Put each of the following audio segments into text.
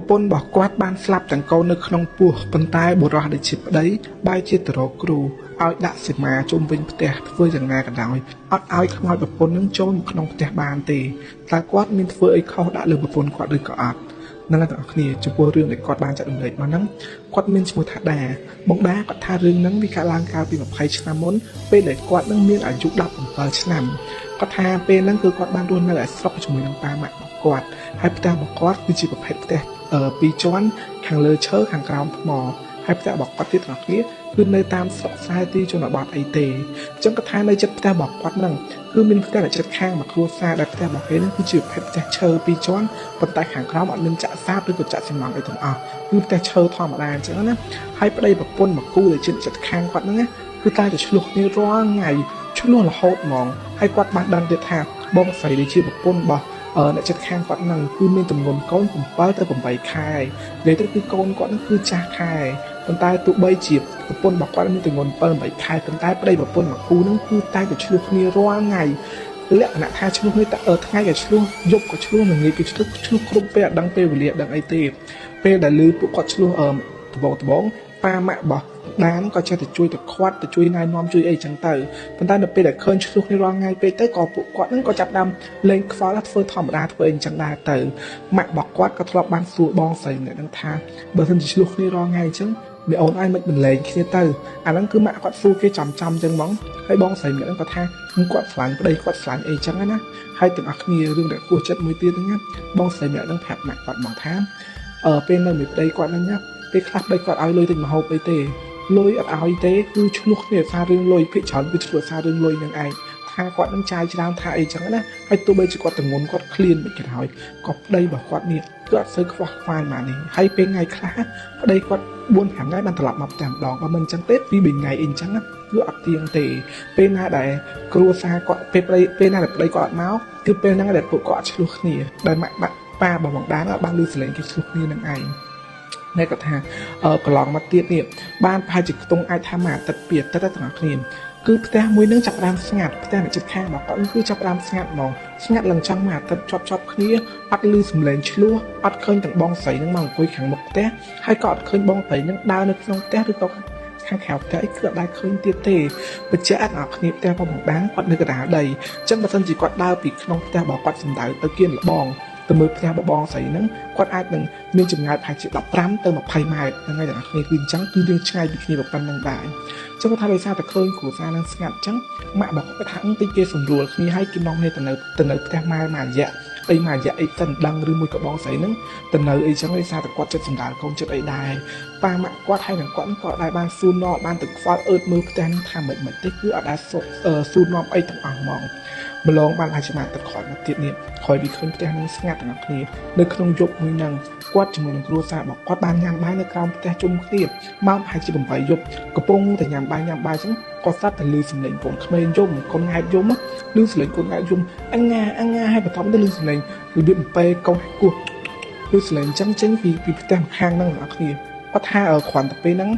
ពន្ធរបស់គាត់បានស្លាប់ទាំងកូននៅក្នុងពោះប៉ុន្តែបុរសដែលជាប្តីបែរជាទៅរកគ្រូឲ្យដាក់សីមាជុំវិញផ្ទះធ្វើយ៉ាងណាក៏ដោយអត់ឲ្យខ្មោចប្រពន្ធនឹងចូលមកក្នុងផ្ទះបានទេតែគាត់មានធ្វើអីខុសដាក់លើប្រពន្ធគាត់ឬក៏អត់នឹងអ្នកទាំងអស់គ្នាចំពោះរឿងដែលគាត់បានចាត់រំលែកមកហ្នឹងគាត់មានឈ្មោះថាដាបងដាគាត់ថារឿងហ្នឹងវាកើតឡើងកាលពី20ឆ្នាំមុនពេលដែលគាត់នឹងមានអាយុ17ឆ្នាំគាត់ថាពេលហ្នឹងគឺគាត់បានរស់នៅឯស្រុកជាមួយនឹងប៉ាម៉ាក់របស់គាត់ហើយផ្ទះរបស់គាត់គឺជាប្រភេទផ្ទះ2ជាន់ខាងលើឈើខាងក្រោមថ្មហើយផ្ទះរបស់គាត់ទៀតទាំងគ្នាគឺនៅតាមស្រុកខ្សែទីជនបទអីទេអញ្ចឹងគាត់ថានៅចិត្តផ្ទះរបស់គាត់ហ្នឹងគឺមានផ្ទះដែលចិត្តខាងមកគ្រួសារដែលផ្ទះរបស់គេហ្នឹងគឺជាប្រភេទផ្ទះឈើ2ជាន់ប៉ុន្តែខាងក្រោមអត់មានចាក់សាបឬក៏ចាក់ស៊ីម៉ង់អីទាំងអស់គឺផ្ទះឈើធម្មតាអញ្ចឹងណាហើយប្តីប្រពន្ធមកគូដែលចិត្តខាងគាត់ហ្នឹងណាគឺតែឆ្លោះគ្នារាល់ថ្ងៃឆ្លោះរហូតហ្មងហើយគាត់បានដឹងទៀតថាបងស្រីដែលជាប្រពន្ធរបស់អ្នកចិត្តខាងគាត់ហ្នឹងគឺមានចំនួនកូន7ទៅ8ខែនិយាយទៅគឺកូនគាត់ហ្នឹងគឺចាស់ខែប៉ុន្តែទោះបីជាប្រពន្ធរបស់គាត់មានចំនួន7 8ខែប៉ុន្តែប្តីប្រពន្ធមកគូហ្នឹងគឺតែឆ្លោះគ្នារាល់ថ្ងៃលក្ខណៈថាឆ្លោះគ្នាតែថ្ងៃក៏ឆ្លោះយប់ក៏ឆ្លោះល្ងាចក៏ឆ្លោះគ្រប់ពេលអត់ដឹងពេលវេលាដឹងអីទេពេលដែលឮពួកគាត់ឆ្លោះដបងប៉ាម៉ាក់របស់ដានក៏ចេះតែជួយទៅខាត់ទៅជួយណែនាំជួយអីចឹងទៅប៉ុន្តែនៅពេលដែលឃើញឆ្លោះគ្នារាល់ថ្ងៃពេកទៅក៏ពួកគាត់នឹងក៏ចាប់ដើមលេងខ្វល់ធ្វើធម្មតាធ្វើអីចឹងដែរទៅម៉ាក់របស់គាត់ក៏ធ្លាប់បានសួរបងស្រីម្នាក់នឹងថាបើមិនឆ្លោះគ្នារាល់ថ្ងៃអញ្ចឹងមីអូនឯងមិនលេងគ្នាទៅអាហ្នឹងគឺម៉ាក់គាត់សួរគេចំចឹងហ្មងហើយបងស្រីម្នាក់នឹងក៏ថាគាត់ខ្លាញ់ប្តីគាត់ខ្លាញ់អីចឹងណាហើយទាំងអស់គ្នារឿងដែលគួរចិត្តមួយទៀតហ្នឹងបងស្រីម្នាក់នឹងប្រាប់ម៉ាក់គាត់មកថាពេលនៅមួយប្តីគាត់ហ្នឹងណាពេលខ្លះប្តីគាត់ឲ្យលុយទៅមហូបអីទេលុយអត់ឲ្យទេគឺឆ្លោះគ្នាសាររឿងលុយភាគច្រើនគឺឆ្លោះសាររឿងលុយនឹងឯងថាគាត់នឹងចាយច្រើនថាអីចឹងណាហើយទោះបីជាគាត់ទាំងងន់គាត់ឃ្លានមិនគេហើយក៏ប្តីរបស់គាត់នេះគឺអត់សូវខ្វះខ្វាយមកនេះហើយពេលថ្ងៃខ្លះប្តីគាត់4-5ថ្ងៃបានត្រឡប់មកផ្ទះម្ដងបើមិនចឹងទេ2-3ថ្ងៃអីចឹងណាគឺអត់ទៀងទេពេលណាដែលគ្រួសារគាត់ពេលណាដែលប្តីគាត់អត់មកគឺពេលហ្នឹងដែលពួកគាត់ឆ្លោះគ្នាដែលម៉ាក់ប៉ារបស់បងដានបានលឺសលេងគេឆ្លោះគ្នានឹងឯងអ្នកក៏ថាកន្លងមកទៀតនេះបានប្រហែលជាខ្ទង់អាចថាមួយអាទិត្យពីអាទិត្យតែទាំងគ្នាគឺផ្ទះមួយនឹងចាប់ផ្ដើមស្ងាត់ផ្ទះអ្នកជិតខាងរបស់គាត់គឺចាប់ផ្ដើមស្ងាត់ហ្មងស្ងាត់ឡើងចង់មួយអាទិត្យជាប់គ្នាអត់ឮសំឡេងឆ្លោះអត់ឃើញទាំងបងស្រីនឹងមកអង្គុយខាងមុខផ្ទះហើយក៏អត់ឃើញបងស្រីនឹងដើរនៅក្នុងផ្ទះឬក៏ខាងក្រៅផ្ទះអីគឺអត់ដែលឃើញទៀតទេបញ្ជាក់អត់គ្នាផ្ទះរបស់បងដានគាត់នៅកណ្ដាលដីអញ្ចឹងបើសិនជាគាត់ដើរពីក្នុងផ្ទះរបស់គាត់សំដៅទៅគៀនលបងទៅមើលផ្ទះបងស្រីហ្នឹងគាត់អាចនឹងមានចម្ងាយប្រហែលជា15ទៅ20ម៉ែត្រហ្នឹងហើយទាំងអស់គ្នាគឺអញ្ចឹងគឺរឿងឆ្ងាយពីគ្នាប៉ុណ្ណឹងដែរអញ្ចឹងគាត់ថាដោយសារតែឃើញគ្រួសារនឹងស្ងាត់អញ្ចឹងម៉ាក់របស់គាត់ថាតិចគេសម្រួលគ្នាហើយគេនាំគ្នាទៅនៅផ្ទះម៉ែមួយរយៈអីសិនដឹងឬមួយក៏បងស្រីហ្នឹងទៅនៅអីចឹងដោយសារតែគាត់ចិត្តសម្ដាលកូនចិត្តអីដែរប៉ាម៉ាក់គាត់ហើយនឹងគាត់ក៏ដែរបានសួរនាំបានទៅខ្វល់អឺតមើលផ្ទះហ្នឹងថាមិនទេគឺអត់ដែរសួរនាំអីទាំងអស់ហ្មងម្លងបានអាចមកទឹកក្រោយមកទៀតនេះក្រោយពីឃើញផ្ទះនឹងស្ងាត់ទាំងអស់គ្នានៅក្នុងយប់មួយហ្នឹងគាត់ជាមួយនឹងគ្រួសាររបស់គាត់បានញ៉ាំបាយនៅក្រោមផ្ទះជុំគ្នាម៉ោងប្រហែលជា8យប់កំពុងតែញ៉ាំបាយអញ្ចឹងគាត់ស្ដាប់តែឮសំឡេងកូនក្មេងយំកូនង៉ែតយំឮសំឡេងកូនង៉ែតយំអងាហើយបន្ទាប់ទៅឮសំឡេងរបៀបពេកូនគោះឮសំឡេងចេញពីផ្ទះខាងហ្នឹងទាំងអស់គ្នាគាត់ថាគ្រាន់តែពេលហ្នឹង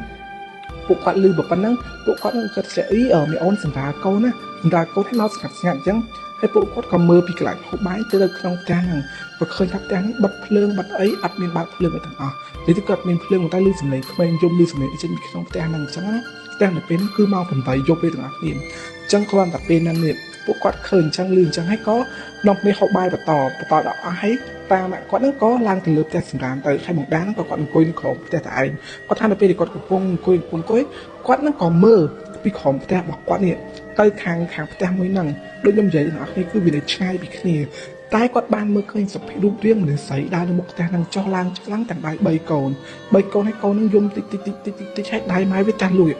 ពួកគាត់ឮប៉ុណ្ណឹងពួកគាត់នឹងគាត់ស្អីមីអូនសម្រាប់កូនណាសម្រាប់កូនឲ្យមកស្ងាត់អញ្ចឹងហើយពួកគាត់ក៏មើលពីកន្លែងហូបបាយទៅក្នុងផ្ទះហ្នឹងក៏ឃើញថាផ្ទះហ្នឹងបិទភ្លើងបិទអីអត់មានបើកភ្លើងអីទាំងអស់និយាយទៅគាត់មានភ្លើងតែឮសំឡេងក្មេងយំឮសំឡេងចេញពីក្នុងផ្ទះហ្នឹងអញ្ចឹងណាផ្ទះនៅពេលហ្នឹងគឺម៉ោង8យប់ទេទាំងអស់គ្នាអញ្ចឹងគ្រាន់តែពេលហ្នឹងនេះពួកគាត់ឃើញអញ្ចឹងឮអញ្ចឹងហើយក៏នាំគ្នាហូបបាយបន្តដល់អស់ហើយប៉ាម៉ាក់គាត់ហ្នឹងក៏ឡើងទៅលើផ្ទះសម្រាមទៅហើយបងដាហ្នឹងក៏គាត់អង្គុយនៅក្រោមផ្ទះតែឯងគាត់ថានៅពេលដែលគាត់កំពុងអង្គុយគាត់ហ្នឹងក៏មើលពីក្រោមផ្ទះរបស់គាត់នេះទៅខាងផ្ទះមួយហ្នឹងដូចខ្ញុំនិយាយដល់អ្នកនេះគឺវានៅឆ្ងាយពីគ្នាតែគាត់បានមើលឃើញសភាពរូបរាងមនុស្សស្រីដើរនៅមុខផ្ទះហ្នឹងចុះឡើងទាំងដៃ3កូនហើយកូនហ្នឹងយំតិចហើយដៃម៉ែវាចាស់លួយ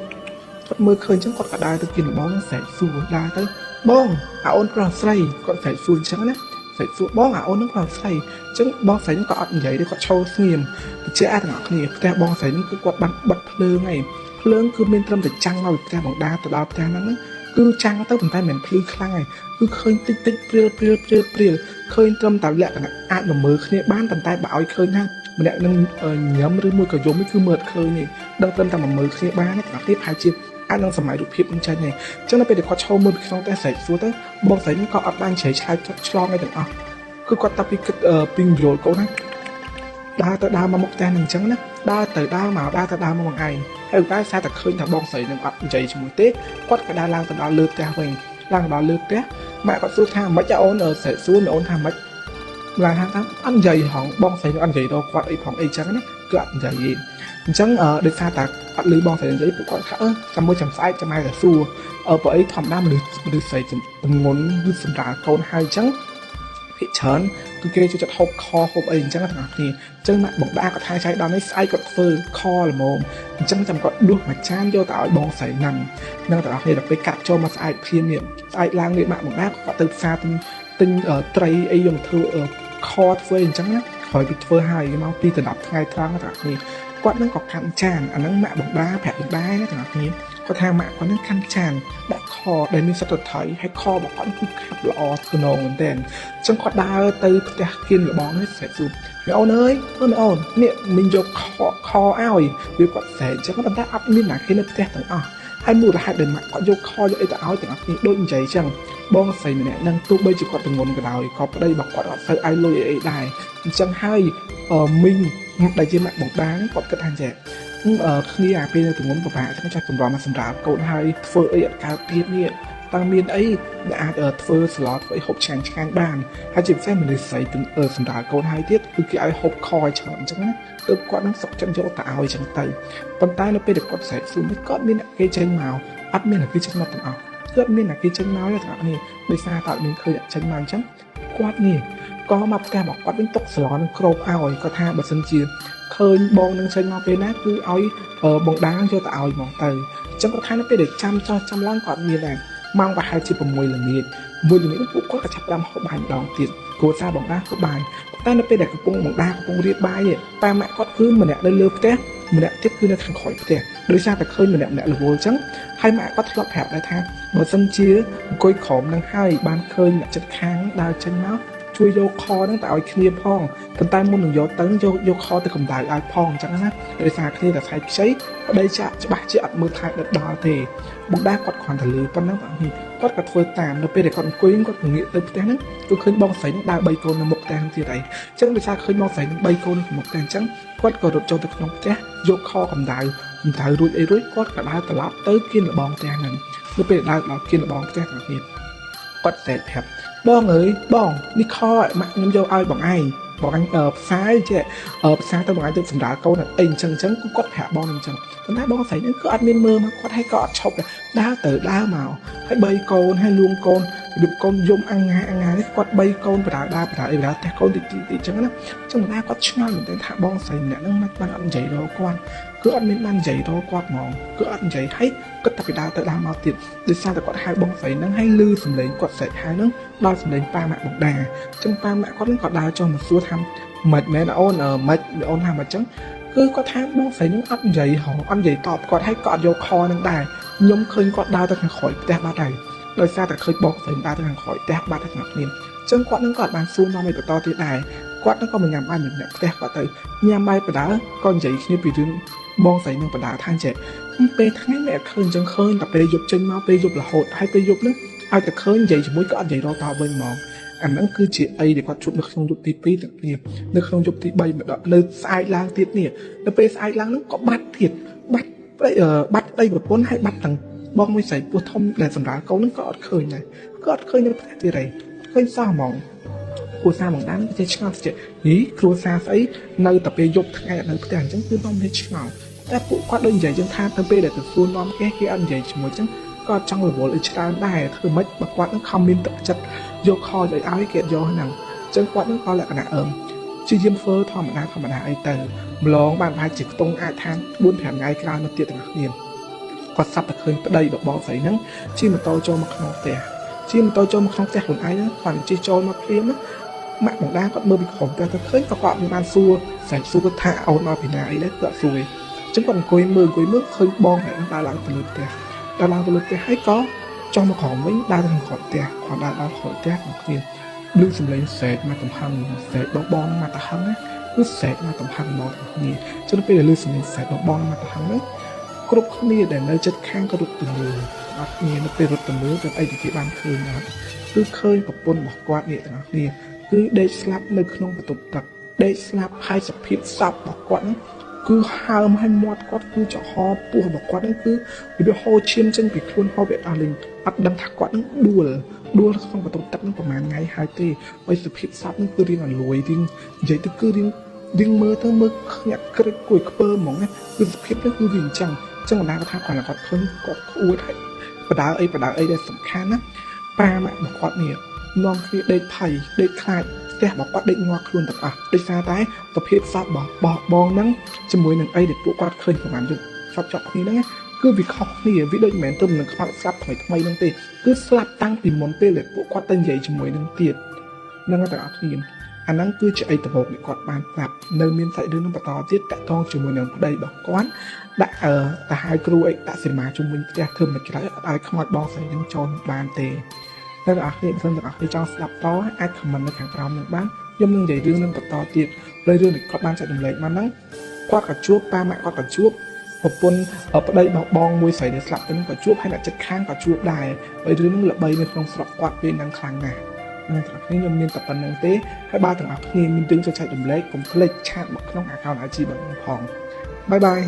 គាត់មើលឃើញអញ្ចឹងគាត់ក៏ដើរទៅគៀនលបងហ្នឹងស្រែកសួរដើរទៅបងអាអូនប្រុសស្រីគាត់ស្រែកសួរអញ្ចឹងណាស្រែកសួរបងអាអូនហ្នឹងប្រុសស្រីអញ្ចឹងបងស្រីហ្នឹងក៏អត់និយាយទេគាត់ឈរស្ងៀមបញ្ជាក់ដល់អ្នកគ្នាផ្ទះបងស្រីហ្នឹងគឺគាត់បានបិទភ្លើងហើយភ្លើងគឺមានត្រឹមតែចាំងមកពីផ្ទះបងដាទៅដល់ផ្ទះហ្នឹងគឺចាំងទៅប៉ុន្តែមិនភ្លឺខ្លាំងហើយគឺឃើញតិចព្រាលឃើញត្រឹមតែលក្ខណៈអាចមើលគ្នាបានប៉ុន្តែបើឲ្យឃើញថាម្នាក់នឹងញ៉ាំឬមួយក៏យំគឺមើលឃើញទេដឹងត្រឹមតែមើលគ្នាបានទេតែប្រហែលជាអាចនឹងសម័យរូបភាពនឹងចាញ់ទេអញ្ចឹងនៅពេលដែលគាត់ឈរមើលពីក្នុងផ្ទះស្រែកសួរទៅបងស្រីនឹងក៏អត់បានជ្រៃឆ្លើយឆ្លងអីទាំងអស់គឺគាត់តែពីគិតពីយល់កូនណា ដើរទៅដើរមកមុខផ្ទះនឹងអញ្ចឹងណាដើរទៅដើរមកដើរទៅដើរមកបងឯងហើយតែសារតែឃើញថាបងស្រីនឹងអត់និយាយជាមួយទេគាត់ក៏ដើរឡើងទៅដល់លើផ្ទះវិញឡើងដល់លើផ្ទះម៉ាក់គាត់សួរថាមិនអូនស្រីសួរអូនថាមិនឡើងថាអត់និយាយហងបងស្រីអត់និយាយដល់គាត់អីផងអីចឹងណាគឺអត់និយាយទេអញ្ចឹងដោយសារតែអត់លឺបងស្រីនិយាយពួកគាត់ថាចាំមួយចាំស្អែកចាំម៉ែទៅសួរព្រោះអីធម្មតាមនុស្សស្រីទំងន់គឺសម្រាប់កូនហើយអញ្ចឹងភាគច្រើនគឺគេចូលចិត្តហូបខហូបអីអញ្ចឹងទាំងអស់គ្នាអញ្ចឹងម៉ាក់បងដាគាត់ថាចៃដល់នេះស្អែកគាត់ធ្វើខល្មមអញ្ចឹងចាំគាត់ដួសមួយចានយកទៅឲ្យបងស្រីហ្នឹងទាំងអស់គ្នាដល់ពេលកាត់ចូលមកស្អែកព្រាមនេះស្អែកឡើងនេះម៉ាក់បងដាគាត់ទៅផ្សារទិញត្រីអីយកមកធ្វើខធ្វើអញ្ចឹងណាក្រោយពីធ្វើហើយមក2ទៅ10ថ្ងៃត្រង់ទាំងអស់គ្នាគាត់នឹងក៏កាន់ចានអាហ្នឹងម៉ាក់បងដាប្រាប់បងដាណាទាំងអស់គ្នាគាត់ថាម៉ាក់គាត់នឹងកាន់ចានដាក់ខដែលមានសត្វថៃហើយខរបស់គាត់គឺខាប់ល្អស្នងមែនទែនអញ្ចឹងគាត់ដើរទៅផ្ទះគៀនលបងនេះស្រែកសួរមីអូនអើយមីអូននេះមីងយកខឲ្យវាគាត់ស្រែកអញ្ចឹងប៉ុន្តែអត់មានណាគេនៅផ្ទះទាំងអស់ហើយមូលហេតុដែលម៉ាក់គាត់យកខយកអីទៅឲ្យទាំងអស់គ្នាដូចនិយាយអញ្ចឹងបងស្រីម្នាក់នឹងទោះបីជាគាត់ទងន់ក៏ដោយក៏ប្តីរបស់គាត់អត់សូវឲ្យលុយអីដែរអញ្ចឹងហើយមីងដែលជាម៉ាក់បងដាគាត់គិតថាចេះគ្នាអាពេលនៅទងន់ពិបាកចឹងចាស់តម្រាំមកសម្រាប់កូនហើយធ្វើអីអត់កើតទៀតនេះតើមានអីដែលអាចធ្វើស្លោធ្វើអីហូបឆ្ងាញ់បានហើយជាពិសេសមនុស្សស្រីសម្រាប់កូនហើយទៀតគឺគេឲ្យហូបខឲ្យឆ្ងាញ់អញ្ចឹងណាទើបគាត់នឹងសុខចិត្តយកទៅឲ្យអញ្ចឹងទៅប៉ុន្តែនៅពេលដែលគាត់ស្រែកសួរនេះគាត់មានអ្នកគេចេញមកអត់មានអ្នកគេចេញមកទាំងអស់គាត់មានអ្នកគេចេញមកទេទាំងនេះដោយសារតែអត់មានឃើញអ្នកចេញមកអញ្ចឹងគាត់នេះក៏មកផ្ទះរបស់គាត់វិញទុកស្លនឹងគ្របឲ្យគាត់ថាបើសិនជាឃើញបងនឹងចេញមកពេលណាគឺឲ្យបងដាងយកទៅឲ្យហ្មងទៅអញ្ចឹងគាត់ថានៅពេលដែលចាំឡើងគាត់មានដែរម៉ោងប្រហែលជា6ល្ងាចពួកគាត់ក៏ចាប់ផ្ដើមហូបបាយម្ដងទៀតគ្រួសារបងដាហូបបាយតែនៅពេលដែលកំពុងបងដាកំពុងរៀបបាយប៉ាម៉ាក់គាត់គឺម្នាក់នៅលើផ្ទះម្នាក់ទៀតគឺនៅខាងក្រោយផ្ទះដោយសារតែឃើញម្នាក់រវល់អញ្ចឹងហើយម៉ាក់គាត់ធ្លាប់ប្រាប់ដែរថាបើសិនជាអង្គុយក្រោមនឹងហើយបានឃើញអ្នកចិត្តខាងដើរចេញមកជួយយកខហ្នឹងទៅឲ្យគ្នាផងប៉ុន្តែមុននឹងយកទៅយកខទៅកម្ដៅឲ្យផងអញ្ចឹងណាដោយសារគ្នាតែស្អែកខ្ចីប្តីចាក់ច្បាស់ជាអត់មើលថែដិតដល់ទេបងដាគាត់គ្រាន់តែលឺប៉ុណ្ណឹងបងនេះគាត់ក៏ធ្វើតាមនៅពេលដែលគាត់អង្គុយគាត់ងាកទៅផ្ទះហ្នឹងគឺឃើញបងស្រីហ្នឹងដើរ3កូននៅមុខផ្ទះហ្នឹងទៀតហើយអញ្ចឹងដោយសារឃើញបងស្រីហ្នឹង3កូននៅមុខផ្ទះអញ្ចឹងគាត់ក៏រត់ចូលទៅក្នុងផ្ទះយកខកម្ដៅរួចគាត់ក៏ដើរត្រឡប់ទៅគៀនលបងផ្ទះហ្នឹងនៅពេលដើរដល់គៀនលបងផ្ទះហ្នឹងទៀតគាត់តែប្រាប់បងអើយបងនេះខម៉ាក់ខ្ញុំយកឲ្យបងឯងផ្សាយចេះផ្សាយទៅបងឯងទៅសម្រាប់កូនអីអញ្ចឹងគឺគាត់ប្រាប់បងអញ្ចឹងប៉ុន្តែបងស្រីនេះគឺអត់មានមើលមកគាត់ឲ្យក៏អត់ឈប់ដើរទៅដើរមកហើយ3កូនហើយលួងកូនរបៀបកូនយំអង្ហានេះគាត់3កូនបដាដើរផ្ទះកូនតិចអញ្ចឹងណាអញ្ចឹងណាគាត់ឆ្ងល់មែនទែនថាបងស្រីម្នាក់ហ្នឹងមិនបានអត់និយាយដល់គាត់គឺអត់មានបាននិយាយដល់គាត់ហ្មងគឺអត់និយាយហើយគាត់តែពីដើរទៅដើរមកទៀតដោយសារតែគាត់ហៅបងស្រីហ្នឹងហើយលឺសំឡេងគាត់ស្រែកហៅហ្នឹងដល់សំឡេងប៉ាម៉ាក់បងដាអញ្ចឹងប៉ាម៉ាក់គាត់ក៏ដើរចុះមកសួរថាមិនមែនអូនមិនអូនថាមកអញ្ចឹងគឺគាត់ថាបងស្រីហ្នឹងអត់និយាយហងអត់និយាយតបគាត់ហើយក៏អត់យកខហ្នឹងដែរខ្ញុំឃើញគាត់ដើរទៅខាងក្រោយផ្ទះបាត់ហើយដោយសារតែឃើញបងស្រីដើរទៅខាងក្រោយផ្ទះបាត់ហើយខាងគ្នាអញ្ចឹងគាត់នឹងក៏អត់បានសួរនាំឲ្យបន្តទៀតដែរគាត់នឹងក៏មិនញ៉ាំបាយម្នាក់ផ្ទះគាត់ទៅញ៉ាំបាយបដាក៏និយាយគ្នាពីរឿងបងស្រីនឹងបដាថាចេះពេលថ្ងៃមិនអត់ឃើញអញ្ចឹងឃើញតែពេលយប់ចេញមកពេលយប់រហូតហើយពេលយប់ហ្នឹងឲ្យតែឃើញនិយាយជាមួយក៏អត់និយាយរកតវិញហ្មងអាហ្នឹងគឺជាអីដែលគាត់ជួបនៅក្នុងយប់ទី2ទាំងគ្នានៅក្នុងយប់ទី3ម្ដងនៅស្អែកឡើងទៀតនេះនៅពេលស្អែកឡើងហ្នឹងក៏បាត់ទៀតបាត់ប្តីប្រពន្ធហើយបាត់ទាំងបងមួយស្រីពោះធំដែលសម្រាប់កូនហ្នឹងក៏អត់ឃើញដែរក៏អត់ឃើញនៅផ្ទះទៀតទេឃើញសោះហ្មងគ្រួសារបងដានចេះឆ្ងល់ចេះគ្រួសារស្អីនៅតែពេលយប់ថ្ងៃនៅផ្ទះអញ្ចឹងគឺនាំគ្នាឆ្ងល់តែពួកគាត់ដូចនិយាយចឹងថាទៅពេលដែលទៅសួរនាំគេអត់និយាយជាមួយចឹងក៏ចង់រវល់ឲ្យច្រើនដែរធ្វើម៉េចបើគាត់នឹងខំមានទឹកចិត្តយកខឲ្យគេយកហ្នឹងអញ្ចឹងគាត់នឹងក៏លក្ខណៈជាយាមធ្វើធម្មតាអីទៅម្លងបានប្រហែលជាខ្ទង់អាចថា 4-5 ថ្ងៃក្រោយមកទៀតទាំងគ្នាគាត់សាប់តែឃើញប្តីរបស់បងស្រីហ្នឹងជិះម៉ូតូចូលមកក្នុងផ្ទះខ្លួនឯងគាត់ជិះចូលមកព្រាមណាម៉ាក់បងដាគាត់មើលពីក្រោមផ្ទះទៅឃើញក៏គាត់មិនបានសួរគាត់ថាអូនមកពីណាអីដែរគាត់សួរអញ្ចឹងគាត់អង្គុយមើលឃើញបងហ្នឹងដើរឡើងទៅលើផ្ទះហើយក៏ចុះមកក្រោមវិញដើរទៅខាងក្រោយផ្ទះគាត់ដើរដល់ក្រោយផ្ទះក្នុងគ្នាឮសំឡេងស្រែកមកតំហឹងស្រែកបងមកតំហឹងណាគឺស្រែកមកតំហឹងមកគ្នាចុះពេលឮសំឡេងស្រែកបងមកតំហឹងហ្នឹងគ្រប់គ្នាដែលនៅចិត្តខាងក៏រត់ទៅមើលអត់គ្នានៅពេលរត់ទៅមើលទៅអីដែលគេបានឃើញណាគឺឃើញប្រពន្ធរបស់គាត់នេះទាំងអស់គ្នាគឺដេកស្លាប់នៅក្នុងបន្ទប់ទឹក ដេកស្លាប់ហើយសភាពសពរបស់គាត់ហ្នឹងគឺហើមឲ្យមាត់គាត់គឺចំហពោះរបស់គាត់ហ្នឹងគឺវាហូរឈាមចេញពីខ្លួនហូរវាអស់លេងអត់ដឹងថាគាត់ហ្នឹងដួលក្នុងបន្ទប់ទឹកហ្នឹងប្រហែលថ្ងៃហើយទេហើយសភាពសពហ្នឹងគឺរៀងអលួយរៀងនិយាយទៅគឺរៀងមើលទៅមើលខ្ញាក់ក្រឹកគួយខ្ពើហ្មងណាគឺសភាពហ្នឹងគឺវាអញ្ចឹងបណ្ដាគាត់ថាគាត់ឃើញគាត់ក្អួតហើយបដៅអីដែលសំខាន់ណាប៉ាម៉ាក់របស់គាត់នេះនាំគ្នាដេកភ័យដេកខ្លាចផ្ទះរបស់គាត់ដេកងាប់ខ្លួនទាំងអស់ដោយសារតែសភាពសពរបស់បងហ្នឹងជាមួយនឹងអីដែលពួកគាត់ឃើញប្រហែលយប់សពជាប់គ្នាហ្នឹងគឺវាខុសគ្នាវាដូចមិនមែនទៅនឹងខ្វាត់ស្លាប់ថ្មីហ្នឹងទេគឺស្លាប់តាំងពីមុនពេលដែលពួកគាត់ទៅនិយាយជាមួយនឹងទៀតហ្នឹងទាំងអស់គ្នាអាហ្នឹងគឺជាអីតបោកដែលគាត់បានប្រាប់នៅមានសាច់រឿងនឹងបន្តទៀតតាក់ទងជាមួយនឹងប្តីរបស់គាត់ដាក់តាហៅគ្រូអីដាក់សេមាជុំវិញផ្ទះធ្វើមិនក្រៅអត់ឲ្យខ្មោចបងស្រីនឹងចូលបានទេតែអ្នកនរគ្នាបើសិនអ្នកនរគ្នាចង់ស្ដាប់តអាចខមមិននៅខាងក្រោមនឹងបានខ្ញុំនឹងនិយាយរឿងនឹងបន្តទៀតហើយរឿងដែលគាត់បានចែករំលែកមកហ្នឹងគាត់ក៏ជួបប៉ាម៉ាក់គាត់ក៏ជួបប្រពន្ធប្តីបងមួយស្រីដែលស្លាប់ទៅនឹងក៏ជួបហើយអ្នកចិត្តខាងក៏ជួបដែរហើយរឿងនឹងល្បីនៅក្នុងស្រុកគាត់ពេលហ្នឹងខ្លាំងណាស់អ្នកនរគ្នាខ្ញុំមានតែប៉ុណ្្នឹងទេហើយបើទាំងអស់គ្នាមានរឿងចូលចែករំលែកកុំភ្លេចឆាតមកក្នុង account IG របស់ខ្ញុំផងបាយបាយ